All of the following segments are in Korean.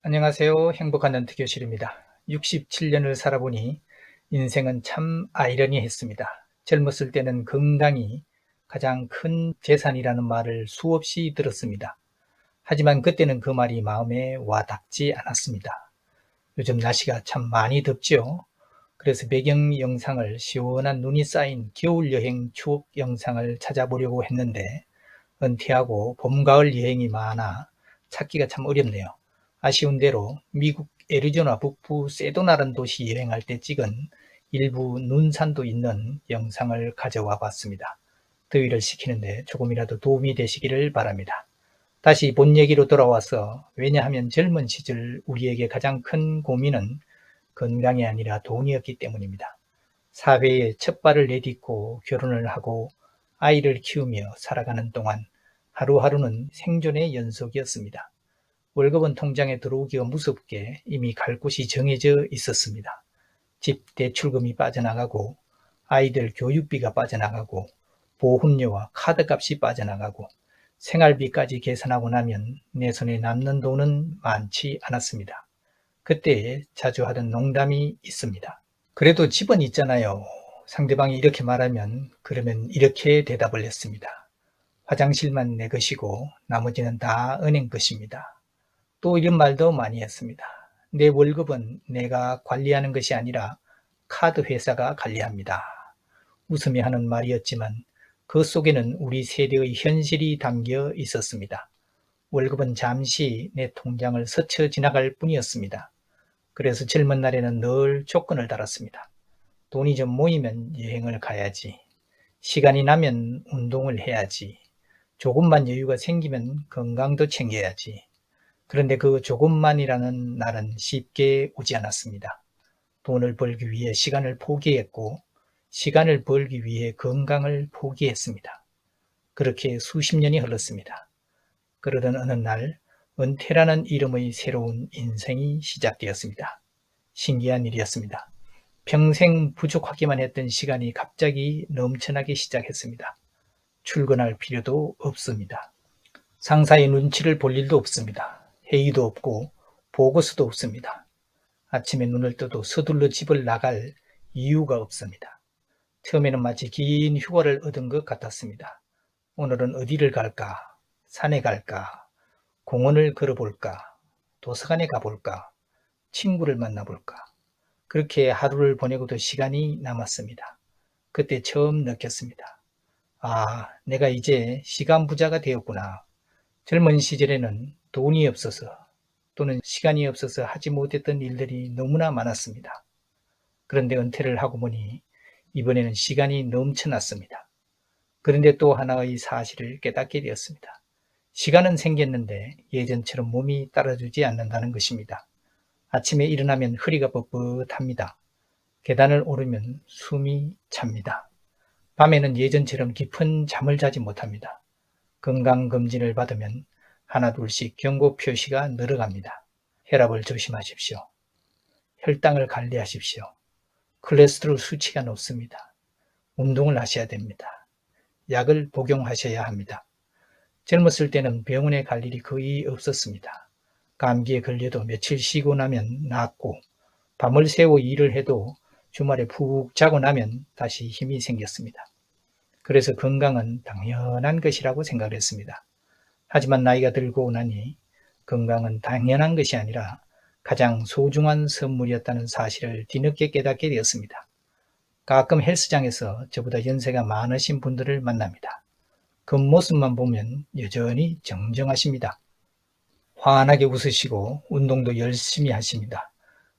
안녕하세요. 행복한 런트교실입니다. 67년을 살아보니 인생은 참 아이러니했습니다. 젊었을 때는 건강이 가장 큰 재산이라는 말을 수없이 들었습니다. 하지만 그때는 그 말이 마음에 와닿지 않았습니다. 요즘 날씨가 참 많이 덥지요. 그래서 배경 영상을 시원한 눈이 쌓인 겨울 여행 추억 영상을 찾아보려고 했는데 은퇴하고 봄, 가을 여행이 많아 찾기가 참 어렵네요. 아쉬운 대로 미국 애리조나 북부 세도나라는 도시 여행할 때 찍은 일부 눈산도 있는 영상을 가져와 봤습니다. 더위를 식히는데 조금이라도 도움이 되시기를 바랍니다. 다시 본 얘기로 돌아와서, 왜냐하면 젊은 시절 우리에게 가장 큰 고민은 건강이 아니라 돈이었기 때문입니다. 사회에 첫 발을 내딛고 결혼을 하고 아이를 키우며 살아가는 동안 하루하루는 생존의 연속이었습니다. 월급은 통장에 들어오기가 무섭게 이미 갈 곳이 정해져 있었습니다. 집 대출금이 빠져나가고, 아이들 교육비가 빠져나가고, 보험료와 카드값이 빠져나가고, 생활비까지 계산하고 나면 내 손에 남는 돈은 많지 않았습니다. 그때 자주 하던 농담이 있습니다. 그래도 집은 있잖아요. 상대방이 이렇게 말하면 그러면 이렇게 대답을 했습니다. 화장실만 내 것이고 나머지는 다 은행 것입니다. 또 이런 말도 많이 했습니다. 내 월급은 내가 관리하는 것이 아니라 카드 회사가 관리합니다. 웃으며 하는 말이었지만 그 속에는 우리 세대의 현실이 담겨 있었습니다. 월급은 잠시 내 통장을 스쳐 지나갈 뿐이었습니다. 그래서 젊은 날에는 늘 조건을 달았습니다. 돈이 좀 모이면 여행을 가야지. 시간이 나면 운동을 해야지. 조금만 여유가 생기면 건강도 챙겨야지. 그런데 그 조금만이라는 날은 쉽게 오지 않았습니다. 돈을 벌기 위해 시간을 포기했고, 시간을 벌기 위해 건강을 포기했습니다. 그렇게 수십 년이 흘렀습니다. 그러던 어느 날 은퇴라는 이름의 새로운 인생이 시작되었습니다. 신기한 일이었습니다. 평생 부족하기만 했던 시간이 갑자기 넘쳐나기 시작했습니다. 출근할 필요도 없습니다. 상사의 눈치를 볼 일도 없습니다. 회의도 없고 보고서도 없습니다. 아침에 눈을 떠도 서둘러 집을 나갈 이유가 없습니다. 처음에는 마치 긴 휴가를 얻은 것 같았습니다. 오늘은 어디를 갈까? 산에 갈까? 공원을 걸어볼까? 도서관에 가볼까? 친구를 만나볼까? 그렇게 하루를 보내고도 시간이 남았습니다. 그때 처음 느꼈습니다. 아, 내가 이제 시간 부자가 되었구나. 젊은 시절에는 돈이 없어서 또는 시간이 없어서 하지 못했던 일들이 너무나 많았습니다. 그런데 은퇴를 하고 보니 이번에는 시간이 넘쳐났습니다. 그런데 또 하나의 사실을 깨닫게 되었습니다. 시간은 생겼는데 예전처럼 몸이 따라주지 않는다는 것입니다. 아침에 일어나면 허리가 뻣뻣합니다. 계단을 오르면 숨이 찹니다. 밤에는 예전처럼 깊은 잠을 자지 못합니다. 건강검진을 받으면 하나둘씩 경고 표시가 늘어갑니다. 혈압을 조심하십시오. 혈당을 관리하십시오. 콜레스테롤 수치가 높습니다. 운동을 하셔야 됩니다. 약을 복용하셔야 합니다. 젊었을 때는 병원에 갈 일이 거의 없었습니다. 감기에 걸려도 며칠 쉬고 나면 낫고, 밤을 새워 일을 해도 주말에 푹 자고 나면 다시 힘이 생겼습니다. 그래서 건강은 당연한 것이라고 생각을 했습니다. 하지만 나이가 들고 나니 건강은 당연한 것이 아니라 가장 소중한 선물이었다는 사실을 뒤늦게 깨닫게 되었습니다. 가끔 헬스장에서 저보다 연세가 많으신 분들을 만납니다. 겉모습만 보면 여전히 정정하십니다. 환하게 웃으시고 운동도 열심히 하십니다.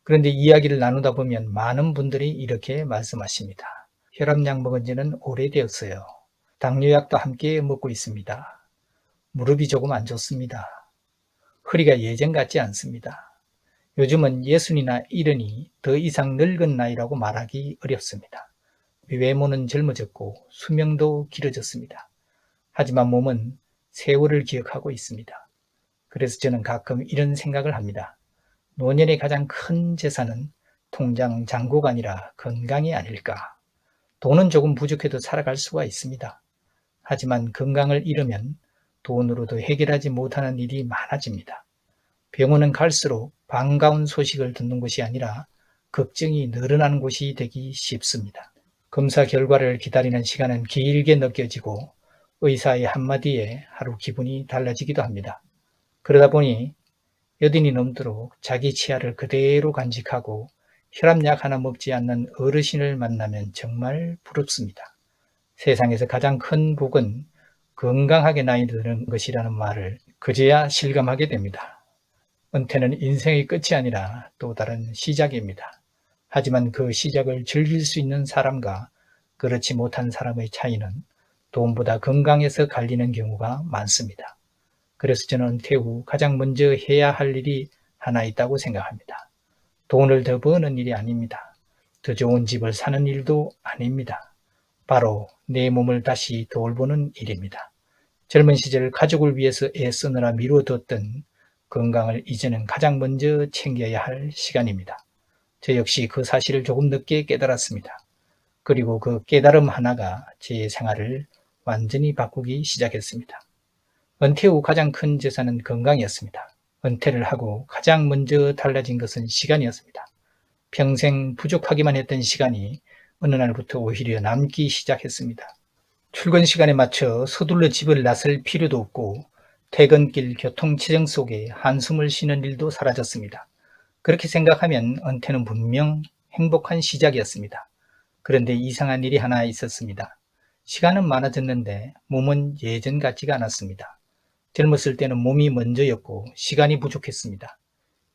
그런데 이야기를 나누다 보면 많은 분들이 이렇게 말씀하십니다. 혈압약 먹은 지는 오래되었어요. 당뇨약도 함께 먹고 있습니다. 무릎이 조금 안 좋습니다. 허리가 예전 같지 않습니다. 요즘은 60이나 70이 더 이상 늙은 나이라고 말하기 어렵습니다. 외모는 젊어졌고 수명도 길어졌습니다. 하지만 몸은 세월을 기억하고 있습니다. 그래서 저는 가끔 이런 생각을 합니다. 노년의 가장 큰 재산은 통장 잔고가 아니라 건강이 아닐까. 돈은 조금 부족해도 살아갈 수가 있습니다. 하지만 건강을 잃으면 돈으로도 해결하지 못하는 일이 많아집니다. 병원은 갈수록 반가운 소식을 듣는 곳이 아니라 걱정이 늘어나는 곳이 되기 쉽습니다. 검사 결과를 기다리는 시간은 길게 느껴지고 의사의 한마디에 하루 기분이 달라지기도 합니다. 그러다 보니 여든이 넘도록 자기 치아를 그대로 간직하고 혈압약 하나 먹지 않는 어르신을 만나면 정말 부럽습니다. 세상에서 가장 큰 복은 건강하게 나이 드는 것이라는 말을 그제야 실감하게 됩니다. 은퇴는 인생의 끝이 아니라 또 다른 시작입니다. 하지만 그 시작을 즐길 수 있는 사람과 그렇지 못한 사람의 차이는 돈보다 건강에서 갈리는 경우가 많습니다. 그래서 저는 은퇴 후 가장 먼저 해야 할 일이 하나 있다고 생각합니다. 돈을 더 버는 일이 아닙니다. 더 좋은 집을 사는 일도 아닙니다. 바로 내 몸을 다시 돌보는 일입니다. 젊은 시절 가족을 위해서 애쓰느라 미루었던 건강을 이제는 가장 먼저 챙겨야 할 시간입니다. 저 역시 그 사실을 조금 늦게 깨달았습니다. 그리고 그 깨달음 하나가 제 생활을 완전히 바꾸기 시작했습니다. 은퇴 후 가장 큰 재산은 건강이었습니다. 은퇴를 하고 가장 먼저 달라진 것은 시간이었습니다. 평생 부족하기만 했던 시간이 어느 날부터 오히려 남기 시작했습니다. 출근 시간에 맞춰 서둘러 집을 나설 필요도 없고 퇴근길 교통체증 속에 한숨을 쉬는 일도 사라졌습니다. 그렇게 생각하면 은퇴는 분명 행복한 시작이었습니다. 그런데 이상한 일이 하나 있었습니다. 시간은 많아졌는데 몸은 예전 같지가 않았습니다. 젊었을 때는 몸이 먼저였고 시간이 부족했습니다.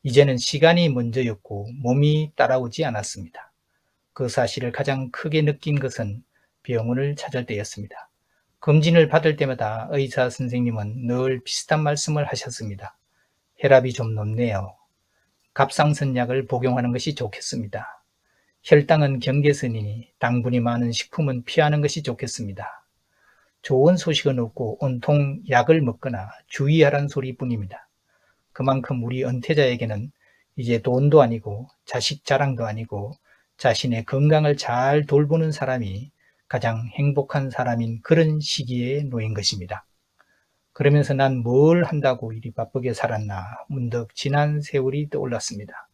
이제는 시간이 먼저였고 몸이 따라오지 않았습니다. 그 사실을 가장 크게 느낀 것은 병원을 찾을 때였습니다. 검진을 받을 때마다 의사 선생님은 늘 비슷한 말씀을 하셨습니다. 혈압이 좀 높네요. 갑상선 약을 복용하는 것이 좋겠습니다. 혈당은 경계선이니 당분이 많은 식품은 피하는 것이 좋겠습니다. 좋은 소식은 없고 온통 약을 먹거나 주의하라는 소리뿐입니다. 그만큼 우리 은퇴자에게는 이제 돈도 아니고 자식 자랑도 아니고 자신의 건강을 잘 돌보는 사람이 가장 행복한 사람인 그런 시기에 놓인 것입니다. 그러면서 난 뭘 한다고 이리 바쁘게 살았나 문득 지난 세월이 떠올랐습니다.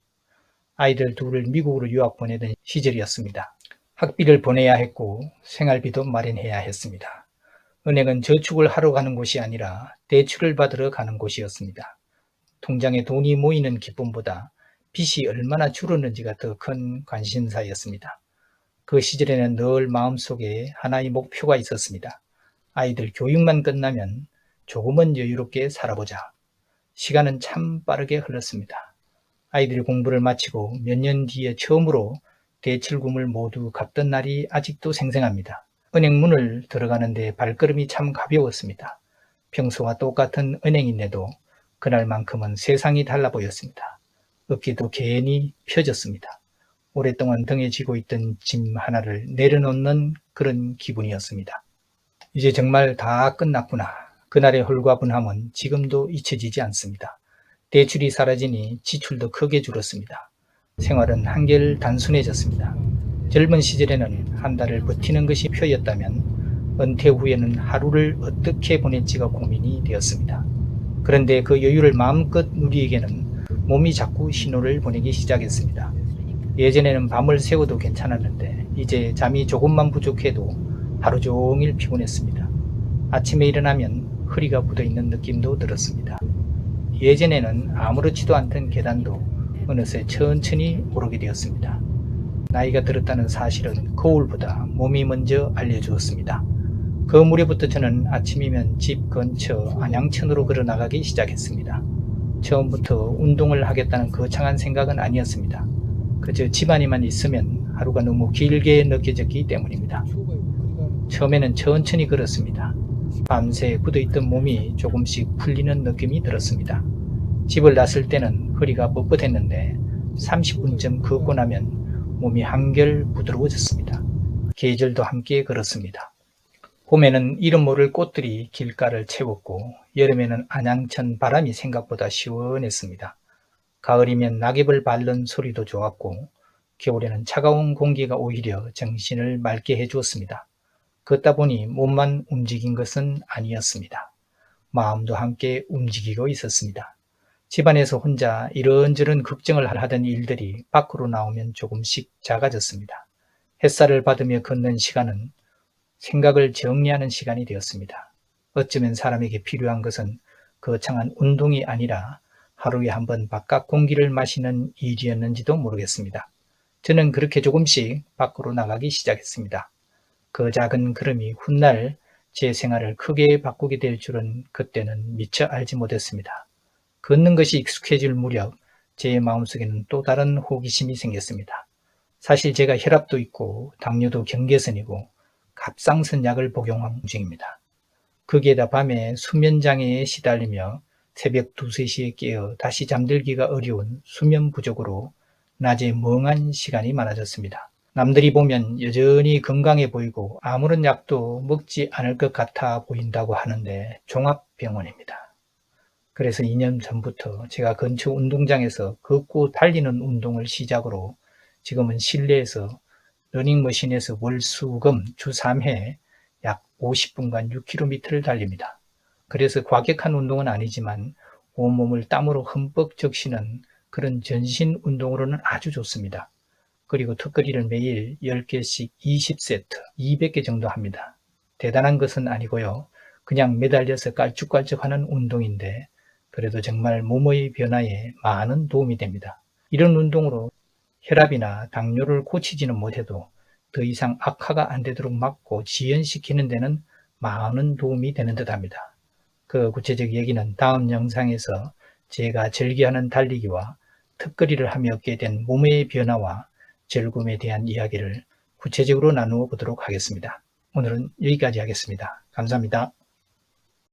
아이들 둘을 미국으로 유학 보내던 시절이었습니다. 학비를 보내야 했고 생활비도 마련해야 했습니다. 은행은 저축을 하러 가는 곳이 아니라 대출을 받으러 가는 곳이었습니다. 통장에 돈이 모이는 기쁨보다 빚이 얼마나 줄었는지가 더 큰 관심사였습니다. 그 시절에는 늘 마음속에 하나의 목표가 있었습니다. 아이들 교육만 끝나면 조금은 여유롭게 살아보자. 시간은 참 빠르게 흘렀습니다. 아이들이 공부를 마치고 몇 년 뒤에 처음으로 대출금을 모두 갚던 날이 아직도 생생합니다. 은행 문을 들어가는데 발걸음이 참 가벼웠습니다. 평소와 똑같은 은행인데도 그날만큼은 세상이 달라 보였습니다. 어깨도 괜히 펴졌습니다. 오랫동안 등에 지고 있던 짐 하나를 내려놓는 그런 기분이었습니다. 이제 정말 다 끝났구나. 그날의 홀가분함은 지금도 잊혀지지 않습니다. 대출이 사라지니 지출도 크게 줄었습니다. 생활은 한결 단순해졌습니다. 젊은 시절에는 한 달을 버티는 것이 표였다면 은퇴 후에는 하루를 어떻게 보낼지가 고민이 되었습니다. 그런데 그 여유를 마음껏 누리에게는 몸이 자꾸 신호를 보내기 시작했습니다. 예전에는 밤을 새워도 괜찮았는데 이제 잠이 조금만 부족해도 하루 종일 피곤했습니다. 아침에 일어나면 허리가 굳어있는 느낌도 들었습니다. 예전에는 아무렇지도 않던 계단도 어느새 천천히 오르게 되었습니다. 나이가 들었다는 사실은 거울보다 몸이 먼저 알려주었습니다. 그 무렵부터 저는 아침이면 집 근처 안양천으로 걸어나가기 시작했습니다. 처음부터 운동을 하겠다는 거창한 생각은 아니었습니다. 그저 집안에만 있으면 하루가 너무 길게 느껴졌기 때문입니다. 처음에는 천천히 걸었습니다. 밤새 굳어있던 몸이 조금씩 풀리는 느낌이 들었습니다. 집을 나설 때는 허리가 뻣뻣했는데 30분쯤 걷고 나면 몸이 한결 부드러워졌습니다. 계절도 함께 걸었습니다. 봄에는 이름 모를 꽃들이 길가를 채웠고 여름에는 안양천 바람이 생각보다 시원했습니다. 가을이면 낙엽을 밟는 소리도 좋았고 겨울에는 차가운 공기가 오히려 정신을 맑게 해주었습니다. 걷다 보니 몸만 움직인 것은 아니었습니다. 마음도 함께 움직이고 있었습니다. 집안에서 혼자 이런저런 걱정을 하던 일들이 밖으로 나오면 조금씩 작아졌습니다. 햇살을 받으며 걷는 시간은 생각을 정리하는 시간이 되었습니다. 어쩌면 사람에게 필요한 것은 거창한 운동이 아니라 하루에 한 번 바깥 공기를 마시는 일이었는지도 모르겠습니다. 저는 그렇게 조금씩 밖으로 나가기 시작했습니다. 그 작은 걸음이 훗날 제 생활을 크게 바꾸게 될 줄은 그때는 미처 알지 못했습니다. 걷는 것이 익숙해질 무렵 제 마음속에는 또 다른 호기심이 생겼습니다. 사실 제가 혈압도 있고 당뇨도 경계선이고 갑상선 약을 복용 중입니다. 거기에다 밤에 수면장애에 시달리며 새벽 2, 3시에 깨어 다시 잠들기가 어려운 수면 부족으로 낮에 멍한 시간이 많아졌습니다. 남들이 보면 여전히 건강해 보이고 아무런 약도 먹지 않을 것 같아 보인다고 하는데 종합병원입니다. 그래서 2년 전부터 제가 근처 운동장에서 걷고 달리는 운동을 시작으로 지금은 실내에서 러닝머신에서 월, 수, 금 주 3회 약 50분간 6km를 달립니다. 그래서 과격한 운동은 아니지만 온몸을 땀으로 흠뻑 적시는 그런 전신 운동으로는 아주 좋습니다. 그리고 턱걸이를 매일 10개씩 20세트, 200개 정도 합니다. 대단한 것은 아니고요. 그냥 매달려서 깔쭉깔쭉하는 운동인데 그래도 정말 몸의 변화에 많은 도움이 됩니다. 이런 운동으로 혈압이나 당뇨를 고치지는 못해도 더 이상 악화가 안 되도록 막고 지연시키는 데는 많은 도움이 되는 듯합니다. 그 구체적 얘기는 다음 영상에서 제가 즐겨하는 달리기와 턱걸이를 하며 얻게 된 몸의 변화와 즐거움에 대한 이야기를 구체적으로 나누어 보도록 하겠습니다. 오늘은 여기까지 하겠습니다. 감사합니다.